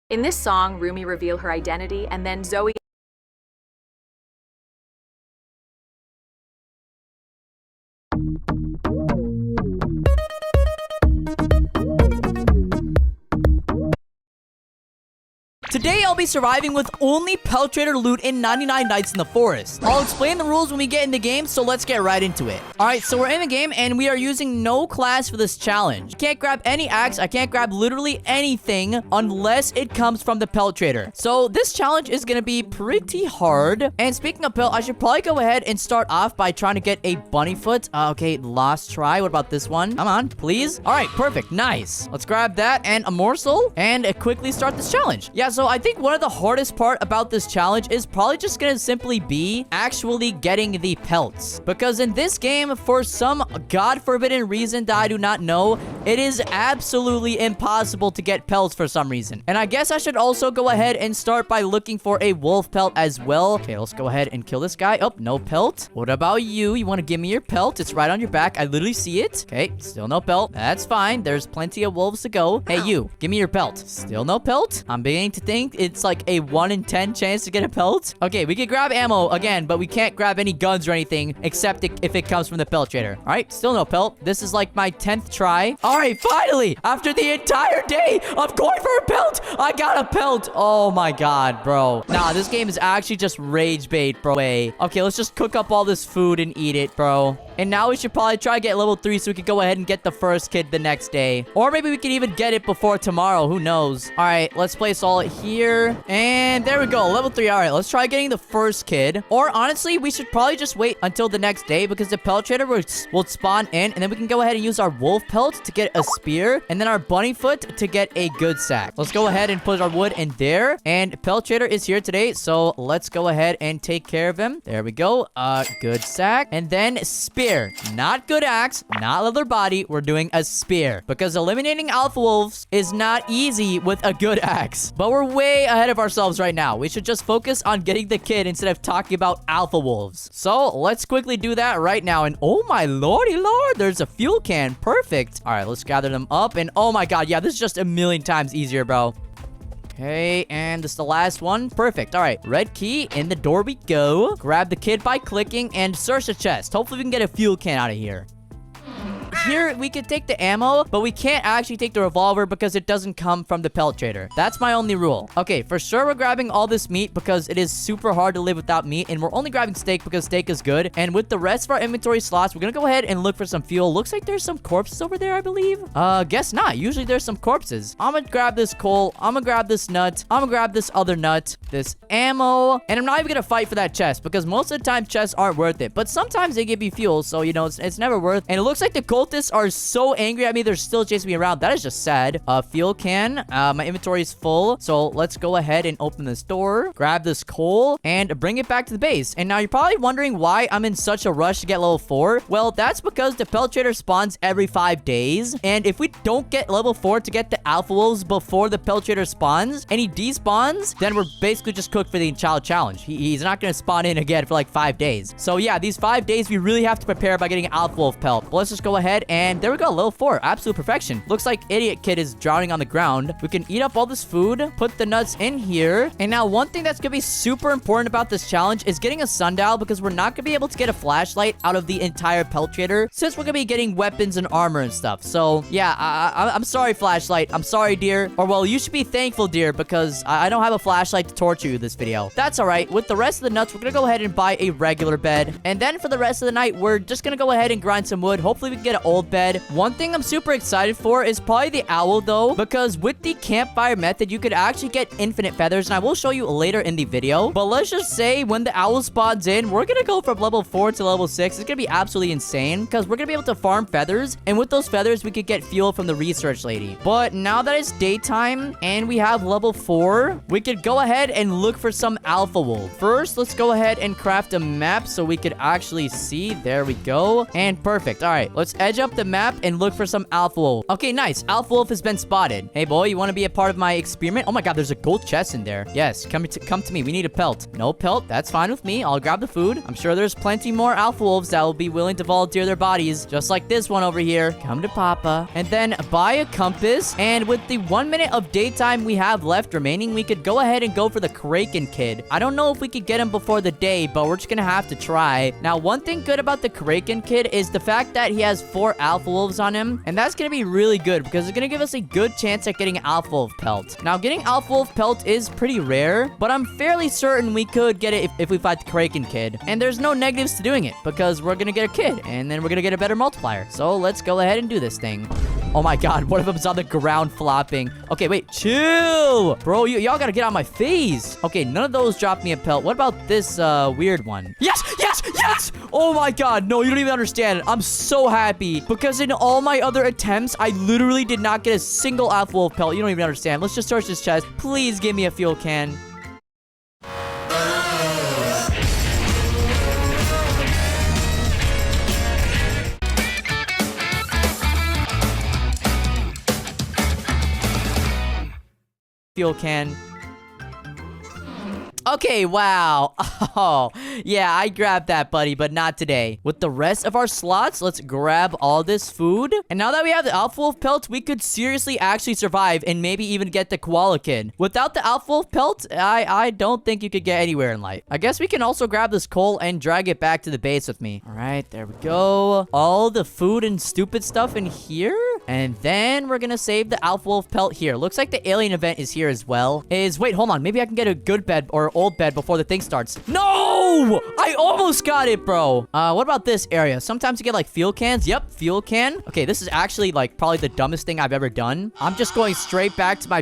In this song, Rumi revealed her identity, and then Zoe Today, I'll be surviving with only Pelt Trader loot in 99 Nights in the Forest. I'll explain the rules when we get in the game, so let's get right into it. Alright, so we're in the game, and we are using no class for this challenge. I can't grab any axe, I can't grab literally anything unless it comes from the Pelt Trader. So this challenge is gonna be pretty hard. And speaking of Pelt, I should probably go ahead and start off by trying to get a bunny foot. Okay, last try. What about this one? Come on, please. Alright, perfect. Nice. Let's grab that and a morsel and quickly start this challenge. Yeah, so I think one of the hardest part about this challenge is probably just gonna simply be actually getting the pelts. Because in this game, for some god forbidden reason that I do not know, it is absolutely impossible to get pelts for some reason. And I guess I should also go ahead and start by looking for a wolf pelt as well. Okay, let's go ahead and kill this guy. Oh, no pelt. What about you? You want to give me your pelt? It's right on your back. I literally see it. Okay, still no pelt. That's fine. There's plenty of wolves to go. Hey, you. Give me your pelt. Still no pelt? I'm beginning to think it's like a 1 in 10 chance to get a pelt. Okay, we can grab ammo again, but we can't grab any guns or anything except if it comes from the Pelt Trader. All right, still no pelt. This is like my 10th try. All right, finally, after the entire day of going for a pelt, I got a pelt. Oh my god, bro. Nah, this game is actually just rage bait, bro. Okay, let's just cook up all this food and eat it, bro. And now we should probably try to get level 3 so we can go ahead and get the first kid the next day. Or maybe we can even get it before tomorrow. Who knows? All right, let's place all it here. And there we go. Level 3. All right, let's try getting the first kid. Or honestly, we should probably just wait until the next day because the Pelt Trader will spawn in. And then we can go ahead and use our wolf pelt to get a spear. And then our bunny foot to get a good sack. Let's go ahead and put our wood in there. And Pelt Trader is here today. So let's go ahead and take care of him. There we go. Good sack. And then spear. Not good axe, not leather body. We're doing a spear because eliminating alpha wolves is not easy with a good axe. But we're way ahead of ourselves right now. We should just focus on getting the kid instead of talking about alpha wolves. So let's quickly do that right now. And oh my lordy lord, there's a fuel can. Perfect. All right, let's gather them up. And oh my god, yeah, this is just a million times easier, bro. Okay, and this is the last one. Perfect. All right, red key. In the door we go. Grab the kid by clicking and search the chest. Hopefully we can get a fuel can out of here. Here, we can take the ammo, but we can't actually take the revolver because it doesn't come from the Pelt Trader. That's my only rule. Okay, for sure, we're grabbing all this meat because it is super hard to live without meat, and we're only grabbing steak because steak is good. And with the rest of our inventory slots, we're gonna go ahead and look for some fuel. Looks like there's some corpses over there, I believe. Guess not. Usually there's some corpses. I'm gonna grab this coal. I'm gonna grab this nut. I'm gonna grab this other nut, this ammo, and I'm not even gonna fight for that chest because most of the time chests aren't worth it. But sometimes they give you fuel, so, you know, it's never worth. And it looks like the cultists are so angry at me, they're still chasing me around. That is just sad. Fuel can. My inventory is full, so let's go ahead and open this door, grab this coal, and bring it back to the base. And now you're probably wondering why I'm in such a rush to get level 4. Well, that's because the Pelt Trader spawns every 5 days, and if we don't get level 4 to get the alpha wolves before the Pelt Trader spawns, and he despawns, then we're basically just cooked for the child challenge. He's not gonna spawn in again for like 5 days. So yeah, these 5 days we really have to prepare by getting an alpha wolf pelt. But let's just go ahead and there we go, level 4, absolute perfection. Looks like Idiot Kid is drowning on the ground. We can eat up all this food, put the nuts in here. And now one thing that's gonna be super important about this challenge is getting a sundial because we're not gonna be able to get a flashlight out of the entire Pelt Trader since we're gonna be getting weapons and armor and stuff. So yeah, I'm sorry, flashlight. I'm sorry, dear. Or well, you should be thankful, dear, because I don't have a flashlight to torture you this video. That's all right. With the rest of the nuts, we're gonna go ahead and buy a regular bed. And then for the rest of the night, we're just gonna go ahead and grind some wood. Hopefully we can get an old bed. One thing I'm super excited for is probably the owl though, because with the campfire method, you could actually get infinite feathers, and I will show you later in the video. But let's just say when the owl spawns in, we're gonna go from level 4 to level 6. It's gonna be absolutely insane because we're gonna be able to farm feathers, and with those feathers, we could get fuel from the research lady. But now that it's daytime and we have level 4, we could go ahead and look for some alpha wolf. First, let's go ahead and craft a map so we could actually see. There we go. And perfect. All right, let's edge scavenge up the map and look for some Alpha Wolf. Okay, nice. Alpha Wolf has been spotted. Hey, boy, you want to be a part of my experiment? Oh my god, there's a gold chest in there. Yes, come to me. We need a pelt. No pelt. That's fine with me. I'll grab the food. I'm sure there's plenty more Alpha Wolves that will be willing to volunteer their bodies, just like this one over here. Come to Papa. And then buy a compass. And with the 1 minute of daytime we have left remaining, we could go ahead and go for the Kraken Kid. I don't know if we could get him before the day, but we're just gonna have to try. Now, one thing good about the Kraken Kid is the fact that he has 4 Alpha Wolves on him, and that's gonna be really good because it's gonna give us a good chance at getting Alpha Wolf Pelt. Now, getting Alpha Wolf Pelt is pretty rare, but I'm fairly certain we could get it if we fight the Kraken Kid. And there's no negatives to doing it because we're gonna get a kid, and then we're gonna get a better multiplier. So let's go ahead and do this thing. Oh my god, one of them's on the ground flopping. Okay, wait, chill. Bro, y'all gotta get on my face. Okay, none of those dropped me a pelt. What about this weird one? Yes, yes, yes! Oh my god, no, you don't even understand. I'm so happy because in all my other attempts, I literally did not get a single Alpha Wolf pelt. You don't even understand. Let's just search this chest. Please give me a fuel can. Fuel can. Okay, wow. Oh, yeah, I grabbed that, buddy, but not today. With the rest of our slots, let's grab all this food. And now that we have the Alpha Wolf Pelt, we could seriously actually survive and maybe even get the Koala Kid. Without the Alpha Wolf Pelt, I don't think you could get anywhere in life. I guess we can also grab this coal and drag it back to the base with me. All right, there we go. All the food and stupid stuff in here. And then we're gonna save the Alpha Wolf Pelt here. Looks like the alien event is here as well. Wait, hold on. Maybe I can get a good bed or old bed before the thing starts. No! I almost got it, bro. What about this area? Sometimes you get like fuel cans. Yep, fuel can. Okay, this is actually like probably the dumbest thing I've ever done. I'm just going straight back to my